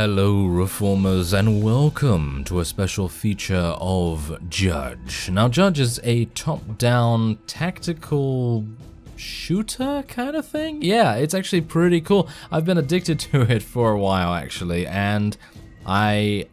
Hello Reformers and welcome to a special feature of JYDGE. Now JYDGE is a top-down tactical shooter kind of thing? Yeah, it's actually pretty cool. I've been addicted to it for a while actually, and I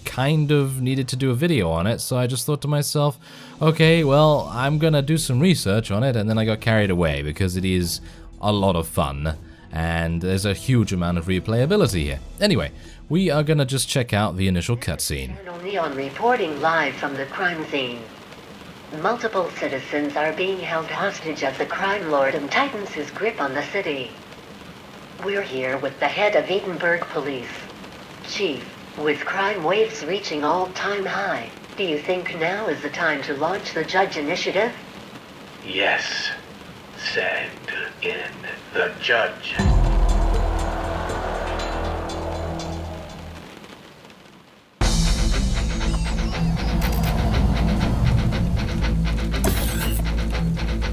kind of needed to do a video on it, so I just thought to myself, okay, well, I'm gonna do some research on it, and then I got carried away because it is a lot of fun. And there's a huge amount of replayability here. Anyway, we are gonna just check out the initial cutscene. Neon reporting live from the crime scene. Multiple citizens are being held hostage as the crime lord tightens his grip on the city. We're here with the head of Edenbyrg police. Chief, with crime waves reaching all-time high, do you think now is the time to launch the JYDGE initiative? Yes. Send in the JYDGE.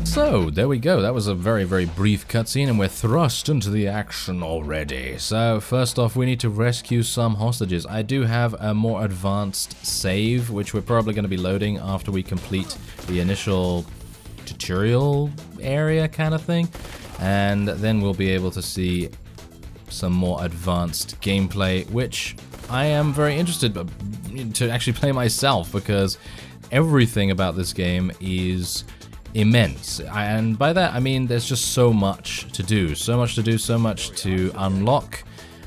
So, there we go. That was a very brief cutscene and we're thrust into the action already. So, first off, we need to rescue some hostages. I do have a more advanced save, which we're probably going to be loading after we complete the initial tutorial area kind of thing, and then we'll be able to see some more advanced gameplay, which I am very interested to actually play myself, because everything about this game is immense, and by that I mean there's just so much to do, so much to unlock,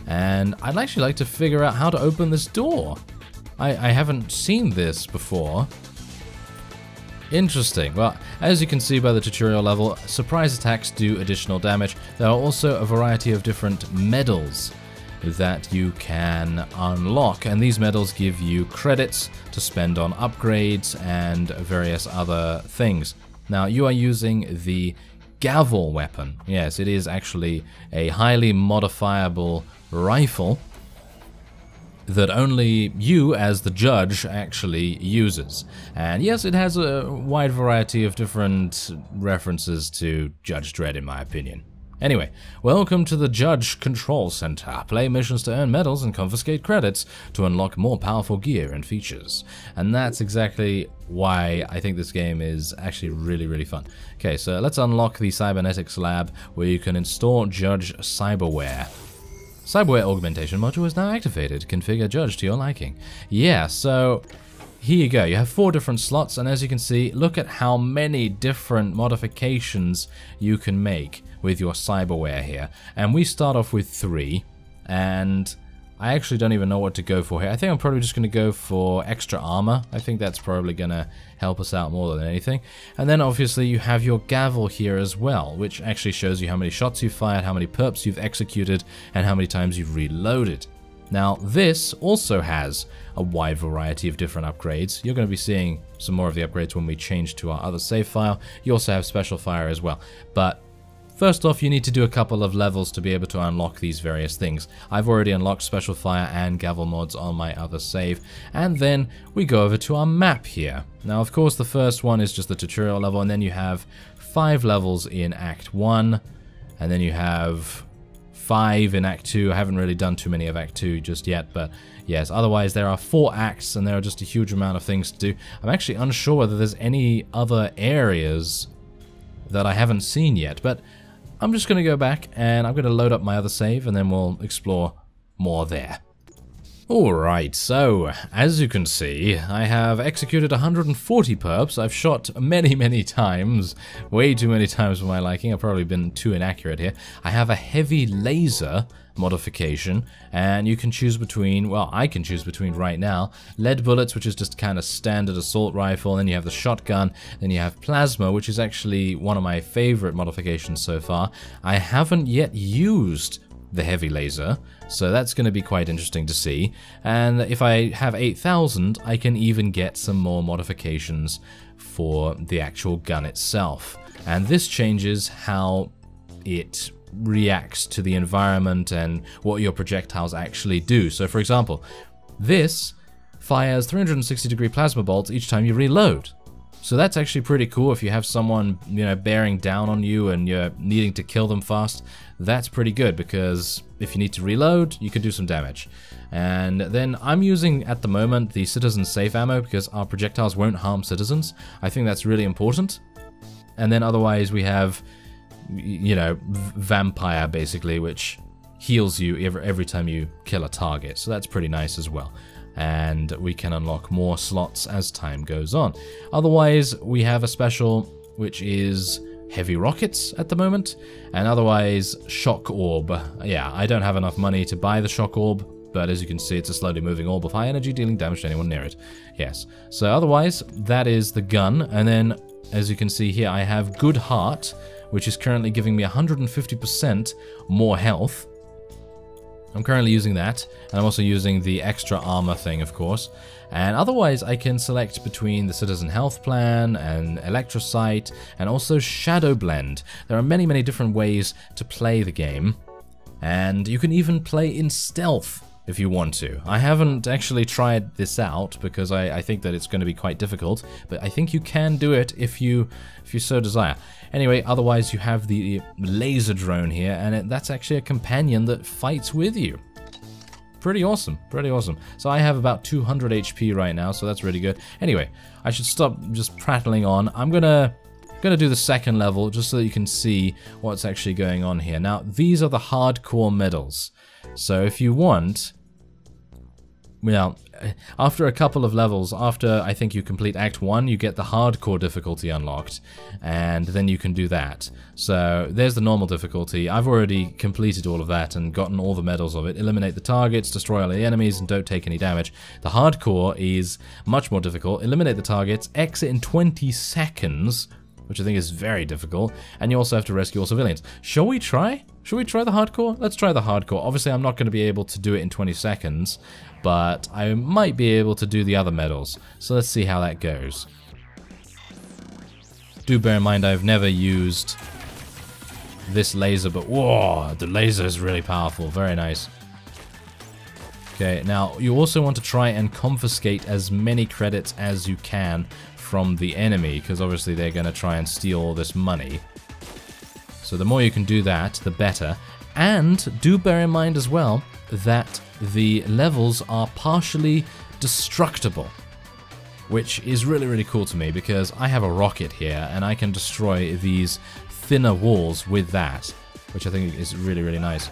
and I'd actually like to figure out how to open this door. I haven't seen this before. Interesting. Well, as you can see by the tutorial level, surprise attacks do additional damage. There are also a variety of different medals that you can unlock, and these medals give you credits to spend on upgrades and various other things. Now, you are using the Gavel weapon. Yes, it is actually a highly modifiable rifle that only you, as the JYDGE, actually uses. And yes, it has a wide variety of different references to Judge Dredd, in my opinion. Anyway, welcome to the JYDGE Control Center. Play missions to earn medals and confiscate credits to unlock more powerful gear and features. And that's exactly why I think this game is actually really fun. Okay, so let's unlock the Cybernetics lab, where you can install JYDGE Cyberware. Cyberware augmentation module is now activated. Configure JYDGE to your liking. Yeah, so here you go. You have 4 different slots, and as you can see, look at how many different modifications you can make with your cyberware here. And we start off with 3, and I actually don't even know what to go for here. I think I'm probably just going to go for extra armor. I think that's probably going to help us out more than anything. And then obviously you have your Gavel here as well, which actually shows you how many shots you've fired, how many perps you've executed, and how many times you've reloaded. Now this also has a wide variety of different upgrades. You're going to be seeing some more of the upgrades when we change to our other save file. You also have special fire as well. But first off, you need to do a couple of levels to be able to unlock these various things. I've already unlocked Special Fire and Gavel mods on my other save, and then we go over to our map here. Now, of course, the first one is just the tutorial level, and then you have 5 levels in Act 1, and then you have 5 in Act 2. I haven't really done too many of Act 2 just yet, but yes, otherwise there are 4 acts, and there are just a huge amount of things to do. I'm actually unsure whether there's any other areas that I haven't seen yet, but I'm just going to go back and I'm going to load up my other save, and then we'll explore more there. Alright, so as you can see, I have executed 140 perps. I've shot many times, way too many times for my liking. I've probably been too inaccurate here. I have a heavy laser modification, and you can choose between, well, I can choose between right now, lead bullets, which is just kind of standard assault rifle, then you have the shotgun, then you have plasma, which is actually one of my favorite modifications so far. I haven't yet used the heavy laser, so that's going to be quite interesting to see. And if I have 8,000, I can even get some more modifications for the actual gun itself. And this changes how it reacts to the environment and what your projectiles actually do. So for example, this fires 360-degree plasma bolts each time you reload. So that's actually pretty cool. If you have someone, you know, bearing down on you and you're needing to kill them fast, that's pretty good, because if you need to reload, you can do some damage. And then I'm using, at the moment, the citizen safe ammo, because our projectiles won't harm citizens. I think that's really important. And then otherwise we have, you know, vampire, basically, which heals you every time you kill a target. So that's pretty nice as well. And we can unlock more slots as time goes on. Otherwise, we have a special, which is heavy rockets at the moment, and otherwise shock orb. Yeah, I don't have enough money to buy the shock orb, but as you can see, it's a slowly moving orb of high energy, dealing damage to anyone near it. Yes. So otherwise, that is the gun. And then, as you can see here, I have Good Heart, which is currently giving me 150% more health. I'm currently using that, and I'm also using the extra armor thing, of course. And otherwise, I can select between the Citizen Health Plan and Electrocyte, and also Shadow Blend. There are many, many different ways to play the game, and you can even play in stealth if you want to. I haven't actually tried this out because I think that it's going to be quite difficult, but I think you can do it if you so desire. Anyway, otherwise you have the laser drone here, and that's actually a companion that fights with you. Pretty awesome, pretty awesome. So I have about 200 HP right now, so that's really good. Anyway, I should stop just prattling on. I'm gonna do the second level just so that you can see what's actually going on here. Now, these are the hardcore medals. So if you want, well, after a couple of levels, after I think you complete Act 1, you get the hardcore difficulty unlocked, and then you can do that. So there's the normal difficulty. I've already completed all of that and gotten all the medals of it. Eliminate the targets, destroy all the enemies, and don't take any damage. The hardcore is much more difficult. Eliminate the targets, exit in 20 seconds, which I think is very difficult, and you also have to rescue all civilians. Shall we try? Should we try the hardcore? Let's try the hardcore. Obviously, I'm not going to be able to do it in 20 seconds, but I might be able to do the other medals. So let's see how that goes. Do bear in mind I've never used this laser, but whoa, the laser is really powerful. Very nice. Okay, now you also want to try and confiscate as many credits as you can from the enemy, because obviously they're going to try and steal all this money. So the more you can do that, the better. And do bear in mind as well that the levels are partially destructible, which is really, really cool to me, because I have a rocket here and I can destroy these thinner walls with that, which I think is really, really nice.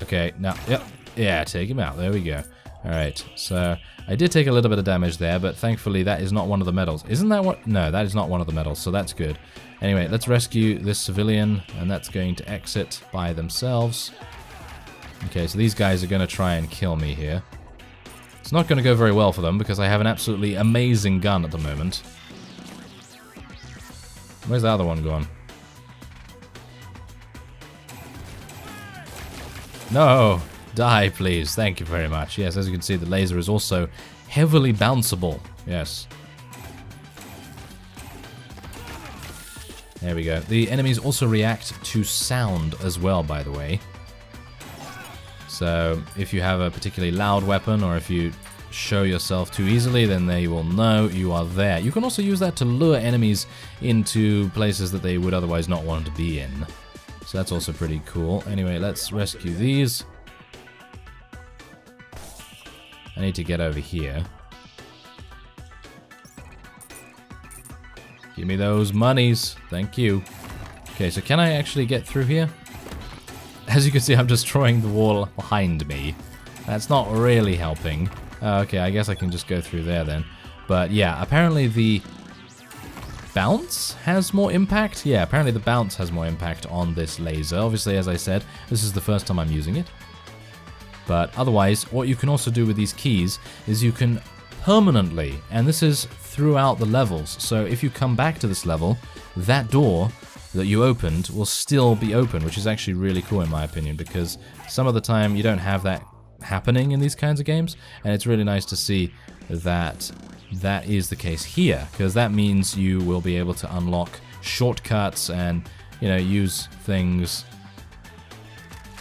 Okay, now, yep, yeah, take him out. There we go. Alright, so I did take a little bit of damage there, but thankfully that is not one of the medals. Isn't that what? No, that is not one of the medals, so that's good. Anyway, let's rescue this civilian, and that's going to exit by themselves. Okay, so these guys are going to try and kill me here. It's not going to go very well for them, because I have an absolutely amazing gun at the moment. Where's the other one gone? No! Die, please. Thank you very much. Yes, as you can see, the laser is also heavily bounceable. Yes. There we go. The enemies also react to sound as well, by the way. So, if you have a particularly loud weapon, or if you show yourself too easily, then they will know you are there. You can also use that to lure enemies into places that they would otherwise not want to be in. So that's also pretty cool. Anyway, let's rescue these. I need to get over here. Give me those monies. Thank you. Okay, so can I actually get through here? As you can see, I'm destroying the wall behind me. That's not really helping. Okay, I guess I can just go through there then. But yeah, apparently the bounce has more impact. Yeah, apparently the bounce has more impact on this laser. Obviously, as I said, this is the first time I'm using it. But otherwise, what you can also do with these keys is you can permanently, and this is throughout the levels, so if you come back to this level, that door that you opened will still be open, which is actually really cool in my opinion, because some of the time you don't have that happening in these kinds of games, and it's really nice to see that that is the case here, because that means you will be able to unlock shortcuts and, you know, use things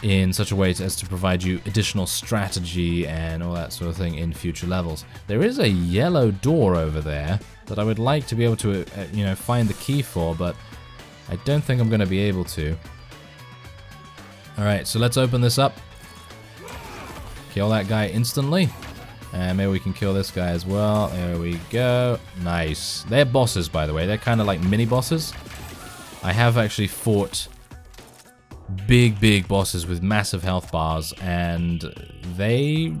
in such a way as to provide you additional strategy and all that sort of thing in future levels. There is a yellow door over there that I would like to be able to, you know, find the key for, but I don't think I'm going to be able to. Alright, so let's open this up. Kill that guy instantly. And maybe we can kill this guy as well. There we go. Nice. They're bosses, by the way. They're kind of like mini bosses. I have actually fought big bosses with massive health bars, and they're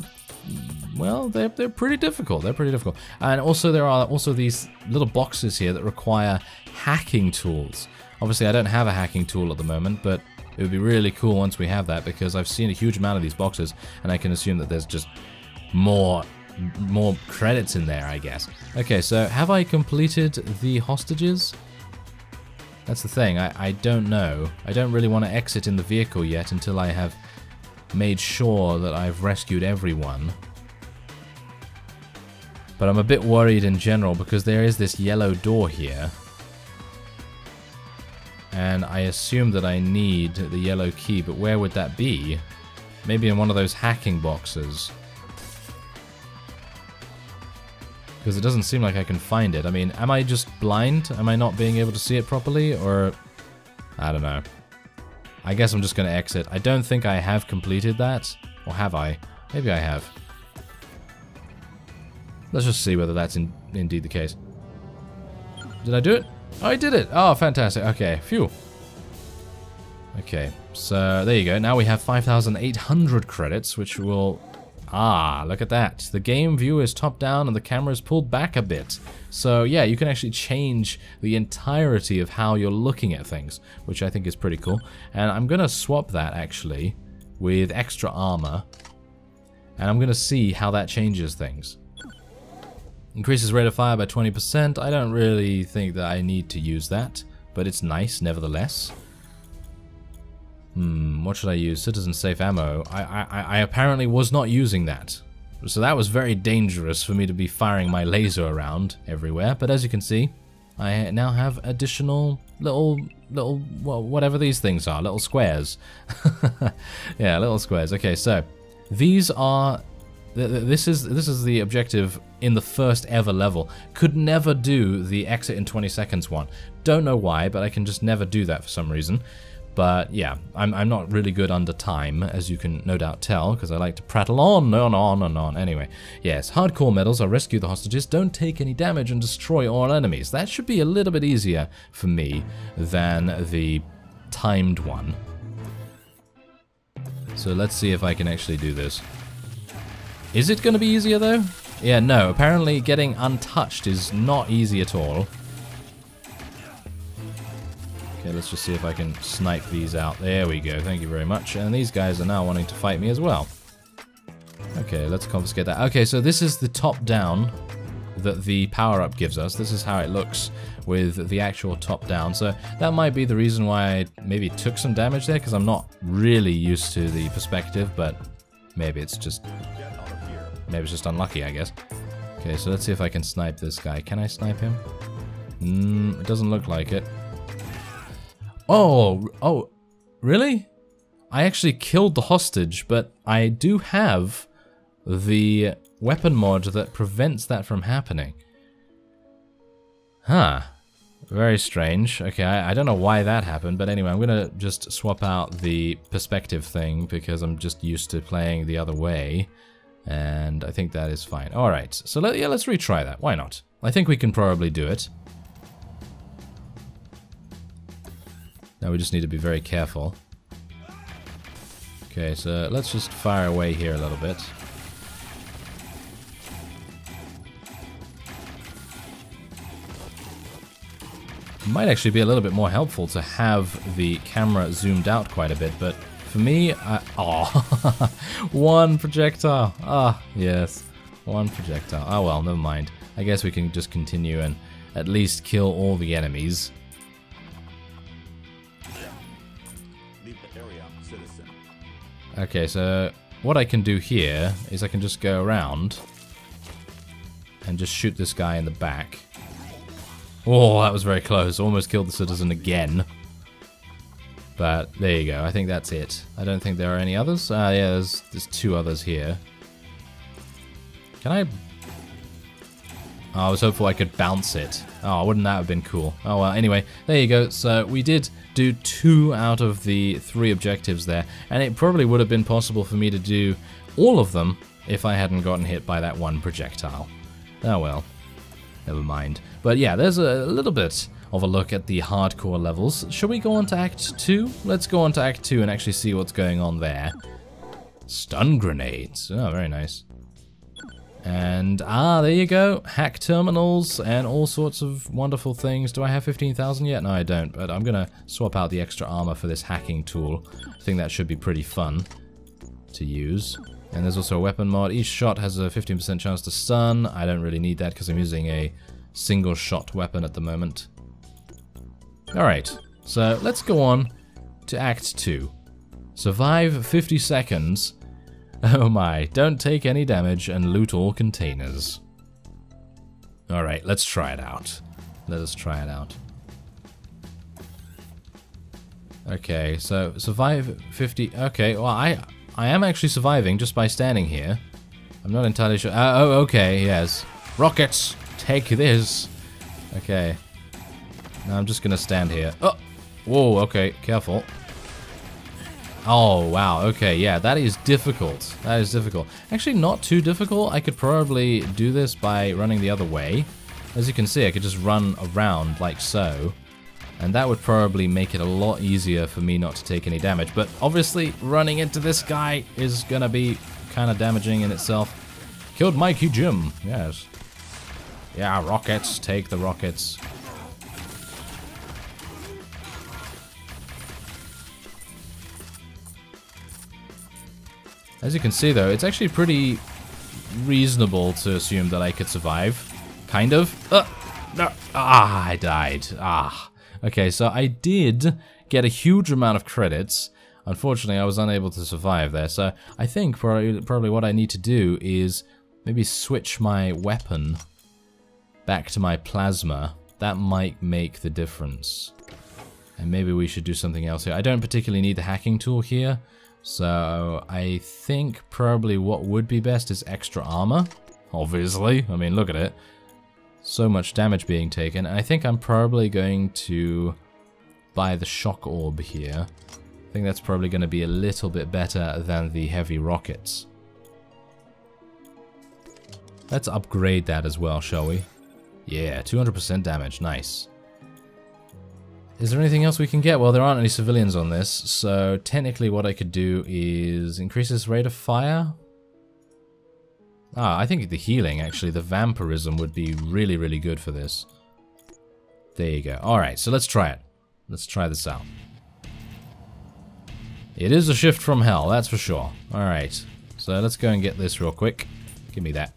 pretty difficult. They're pretty difficult. And also there are also these little boxes here that require hacking tools. Obviously I don't have a hacking tool at the moment, but it would be really cool once we have that, because I've seen a huge amount of these boxes and I can assume that there's just more credits in there, I guess. Okay, so have I completed the hostages? That's the thing, I don't know. I don't really want to exit in the vehicle yet until I have made sure that I've rescued everyone. But I'm a bit worried in general because there is this yellow door here. And I assume that I need the yellow key, but where would that be? Maybe in one of those hacking boxes. Because it doesn't seem like I can find it. I mean, am I just blind? Am I not being able to see it properly? Or, I don't know. I guess I'm just going to exit. I don't think I have completed that. Or have I? Maybe I have. Let's just see whether that's indeed the case. Did I do it? Oh, I did it! Oh, fantastic. Okay, phew. Okay, so there you go. Now we have 5,800 credits, which will... Ah, look at that. The game view is top down and the camera is pulled back a bit. So yeah, you can actually change the entirety of how you're looking at things, which I think is pretty cool. And I'm going to swap that actually with extra armor. And I'm going to see how that changes things. Increases rate of fire by 20%. I don't really think that I need to use that, but it's nice nevertheless. What should I use? Citizen safe ammo. I apparently was not using that. So that was very dangerous for me to be firing my laser around everywhere. But as you can see, I now have additional little, well, whatever these things are, little squares. Yeah, little squares. Okay, so these are... This is the objective in the first ever level. Could never do the exit in 20 seconds one. Don't know why, but I can just never do that for some reason. But yeah, I'm not really good under time, as you can no doubt tell, because I like to prattle on and on and on. Anyway, yes, hardcore medals are rescue the hostages, don't take any damage, and destroy all enemies. That should be a little bit easier for me than the timed one. So let's see if I can actually do this. Is it going to be easier though? Yeah, no, apparently getting untouched is not easy at all. Okay, let's just see if I can snipe these out. There we go, thank you very much. And these guys are now wanting to fight me as well. Okay, let's confiscate that. Okay, so this is the top down that the power-up gives us. This is how it looks with the actual top down. So that might be the reason why I maybe took some damage there, because I'm not really used to the perspective, but maybe it's just unlucky, I guess. Okay, so let's see if I can snipe this guy. Can I snipe him? It doesn't look like it. Oh, really? I actually killed the hostage, but I do have the weapon mod that prevents that from happening. Huh. Very strange. Okay, I don't know why that happened, but anyway, I'm gonna just swap out the perspective thing because I'm just used to playing the other way, and I think that is fine. Alright, so let's retry that. Why not? I think we can probably do it. Now we just need to be very careful. Okay, so let's just fire away here a little bit. It might actually be a little bit more helpful to have the camera zoomed out quite a bit, but for me, one projectile. Ah, yes, one projectile. Oh well, never mind. I guess we can just continue and at least kill all the enemies. Okay, so what I can do here is I can just go around and just shoot this guy in the back. Oh, that was very close. Almost killed the citizen again. But there you go. I think that's it. I don't think there are any others. Yeah, there's 2 others here. Can I... Oh, I was hopeful I could bounce it. Oh, wouldn't that have been cool? Oh, well, anyway, there you go. So we did do 2 out of the 3 objectives there, and it probably would have been possible for me to do all of them if I hadn't gotten hit by that 1 projectile. Oh well, never mind. But yeah, there's a little bit of a look at the hardcore levels. Shall we go on to Act 2? Let's go on to Act 2 and actually see what's going on there. Stun grenades. Oh, very nice. And, there you go. Hack terminals and all sorts of wonderful things. Do I have 15,000 yet? No, I don't, but I'm gonna swap out the extra armor for this hacking tool. I think that should be pretty fun to use. And there's also a weapon mod. Each shot has a 15% chance to stun. I don't really need that because I'm using a single shot weapon at the moment. Alright, so let's go on to Act 2. Survive 50 seconds. Oh my, don't take any damage and loot all containers. Alright, let's try it out. Let us try it out. Okay, so survive 50... Okay, well I am actually surviving just by standing here. I'm not entirely sure... oh, okay, yes. Rockets! Take this! Okay. Now I'm just gonna stand here. Oh! Whoa, okay, careful. Oh, wow, okay, yeah, that is difficult. That is difficult. Actually, not too difficult. I could probably do this by running the other way. As you can see, I could just run around like so. And that would probably make it a lot easier for me not to take any damage. But obviously, running into this guy is gonna be kind of damaging in itself. Killed Mikey Jim, yes. Yeah, rockets, take the rockets. As you can see though, it's actually pretty reasonable to assume that I could survive. Kind of. No. I died. Okay, so I did get a huge amount of credits. Unfortunately, I was unable to survive there, so I think probably what I need to do is maybe switch my weapon back to my plasma. That might make the difference. And maybe we should do something else here. I don't particularly need the hacking tool here. So, I think probably what would be best is extra armor, obviously. I mean, look at it. So much damage being taken. I think I'm probably going to buy the shock orb here. I think that's probably going to be a little bit better than the heavy rockets. Let's upgrade that as well, shall we? Yeah, 200% damage, nice. Is there anything else we can get? Well, there aren't any civilians on this, so technically what I could do is increase this rate of fire. I think the healing, actually, the vampirism would be really, really good for this. There you go. Alright, so let's try it. Let's try this out. It is a shift from hell, that's for sure. Alright, so let's go and get this real quick. Give me that.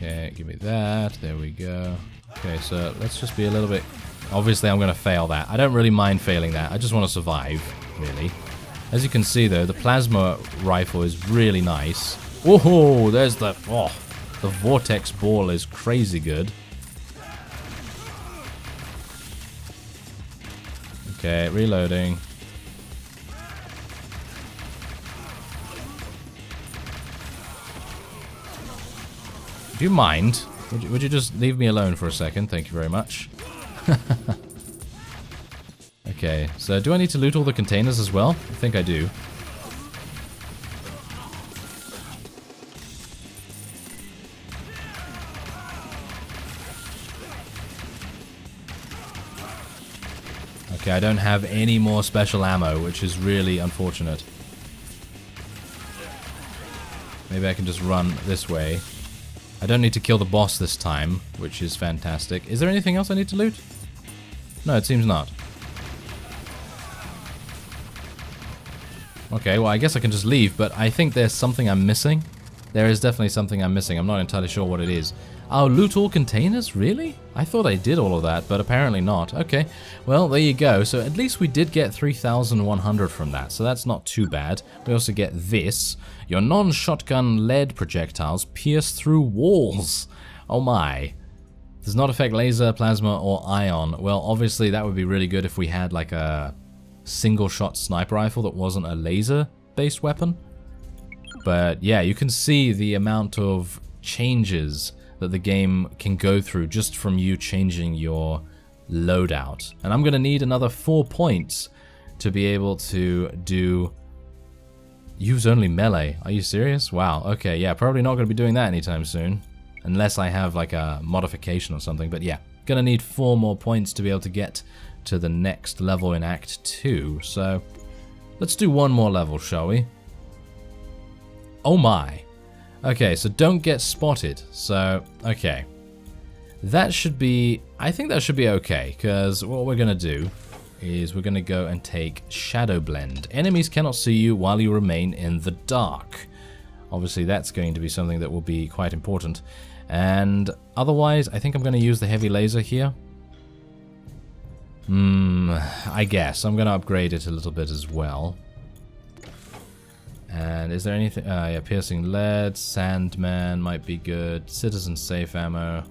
Okay, give me that. There we go. Okay, so let's just be a little bit... Obviously, I'm going to fail that. I don't really mind failing that. I just want to survive, really. As you can see, though, the plasma rifle is really nice. Whoa, there's the... Oh, the vortex ball is crazy good. Okay, reloading. Do you mind? Would you just leave me alone for a second? Thank you very much. Okay, so do I need to loot all the containers as well? I think I do. Okay, I don't have any more special ammo, which is really unfortunate. Maybe I can just run this way. I don't need to kill the boss this time, which is fantastic. Is there anything else I need to loot? No, it seems not. Okay, well, I guess I can just leave, but I think there's something I'm missing. There is definitely something I'm missing. I'm not entirely sure what it is. Oh, loot all containers? Really? I thought I did all of that, but apparently not. Okay, well, there you go. So at least we did get 3,100 from that, so that's not too bad. We also get this. Your non-shotgun lead projectiles pierce through walls. Oh my. Does not affect laser, plasma, or ion. Well, obviously that would be really good if we had like a single-shot sniper rifle that wasn't a laser-based weapon. But yeah, you can see the amount of changes that the game can go through just from you changing your loadout. And I'm going to need another 4 points to be able to do... Use only melee. Are you serious? Wow, okay, yeah, probably not going to be doing that anytime soon. Unless I have like a modification or something. But yeah, gonna need 4 more points to be able to get to the next level in Act 2. So let's do one more level, shall we? Oh my. Okay, so don't get spotted. So, okay. That should be... I think that should be okay, because what we're gonna do is we're gonna go and take Shadow Blend. Enemies cannot see you while you remain in the dark. Obviously, that's going to be something that will be quite important. And otherwise, I think I'm going to use the heavy laser here. I guess. I'm going to upgrade it a little bit as well. And is there anything... yeah, piercing lead, Sandman might be good. Citizen safe ammo.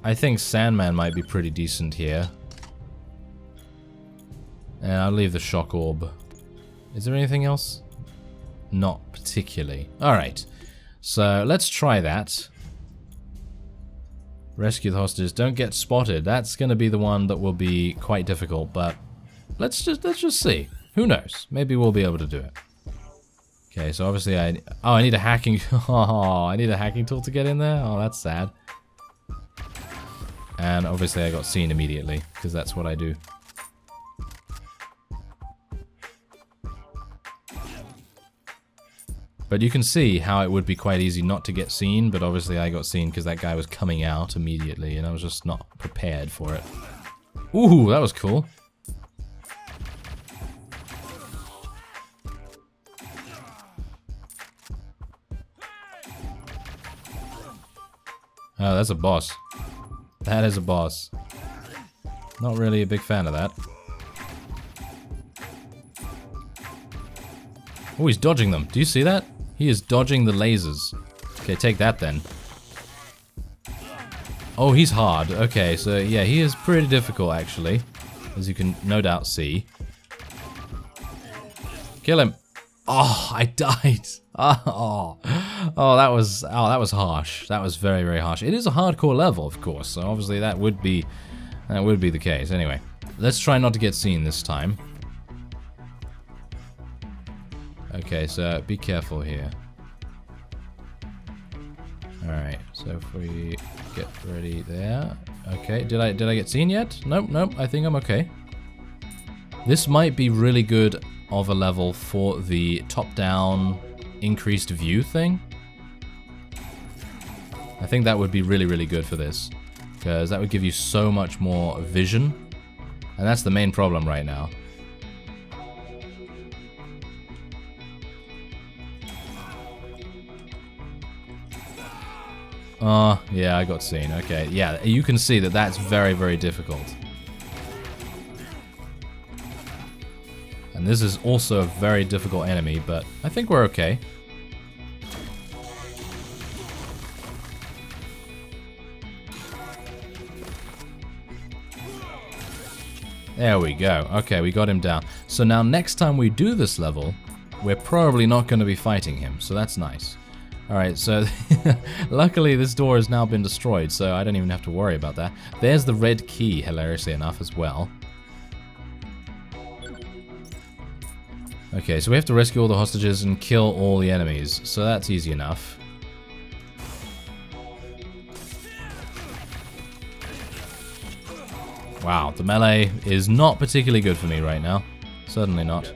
I think Sandman might be pretty decent here. And I'll leave the shock orb. Is there anything else? Not particularly. Alright. So let's try that. Rescue the hostages. Don't get spotted. That's going to be the one that will be quite difficult, but let's just see. Who knows? Maybe we'll be able to do it. Okay, so obviously I need a hacking... Oh, I need a hacking tool to get in there? Oh, that's sad. And obviously I got seen immediately, because that's what I do. But you can see how it would be quite easy not to get seen, but obviously I got seen because that guy was coming out immediately and I was just not prepared for it. Ooh, that was cool. Oh, that's a boss. That is a boss. Not really a big fan of that. Oh, he's dodging them. Do you see that? He is dodging the lasers. Okay, take that then. Oh, he's hard. Okay, so yeah, he is pretty difficult actually, as you can no doubt see. Kill him. Oh, I died. Oh, that was harsh. That was very, very harsh. It is a hardcore level, of course, so obviously that would be the case. Anyway, let's try not to get seen this time. Okay, so be careful here. Alright, so if we get ready there. Okay, did I get seen yet? Nope, nope, I think I'm okay. This might be really good of a level for the top-down increased view thing. I think that would be really, really good for this, because that would give you so much more vision, and that's the main problem right now. Oh, yeah, I got seen. Okay, yeah, you can see that that's very, very difficult. And this is also a very difficult enemy, but I think we're okay. There we go. Okay, we got him down. So now next time we do this level, we're probably not going to be fighting him, so that's nice. Alright, so luckily this door has now been destroyed, so I don't even have to worry about that. There's the red key, hilariously enough, as well. Okay, so we have to rescue all the hostages and kill all the enemies, so that's easy enough. Wow, the melee is not particularly good for me right now. Certainly not.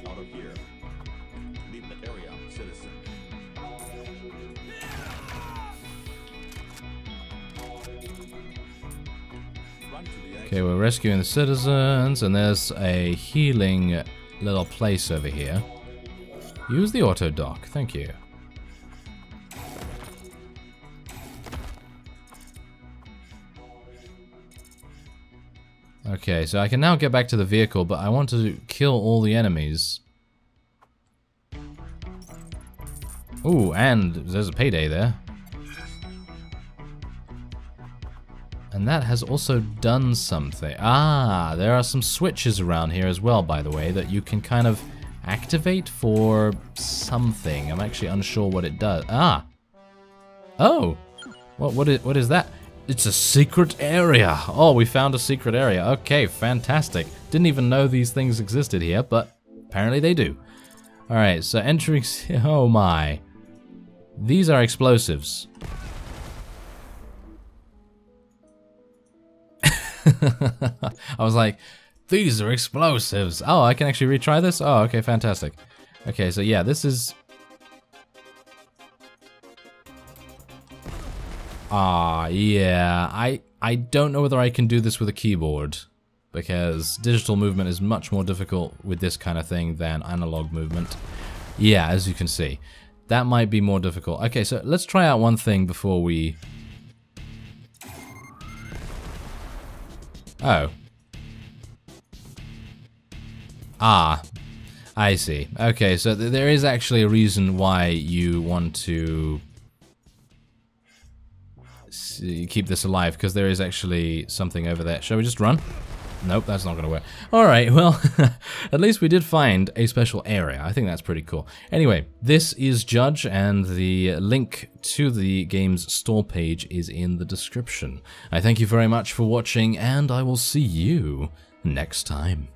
Okay, we're rescuing the citizens, and there's a healing little place over here. Use the auto dock, thank you. Okay, so I can now get back to the vehicle, but I want to kill all the enemies. Ooh, and there's a payday there. And that has also done something. Ah, there are some switches around here as well, by the way, that you can kind of activate for something. I'm actually unsure what it does. Ah! Oh! What is that? It's a secret area! Oh, we found a secret area. Okay, fantastic. Didn't even know these things existed here, but apparently they do. Alright, so entering... Oh my. These are explosives. I was like, these are explosives. Oh, I can actually retry this? Oh, okay, fantastic. Okay, so yeah, this is... yeah, I don't know whether I can do this with a keyboard, because digital movement is much more difficult with this kind of thing than analog movement. Yeah, as you can see. That might be more difficult. Okay, so let's try out one thing before we... Oh. Ah, I see. Okay, so there is actually a reason why you want to keep this alive, because there is actually something over there. Shall we just run? Nope, that's not going to work. Alright, well, at least we did find a special area. I think that's pretty cool. Anyway, this is Judge, and the link to the game's store page is in the description. I thank you very much for watching, and I will see you next time.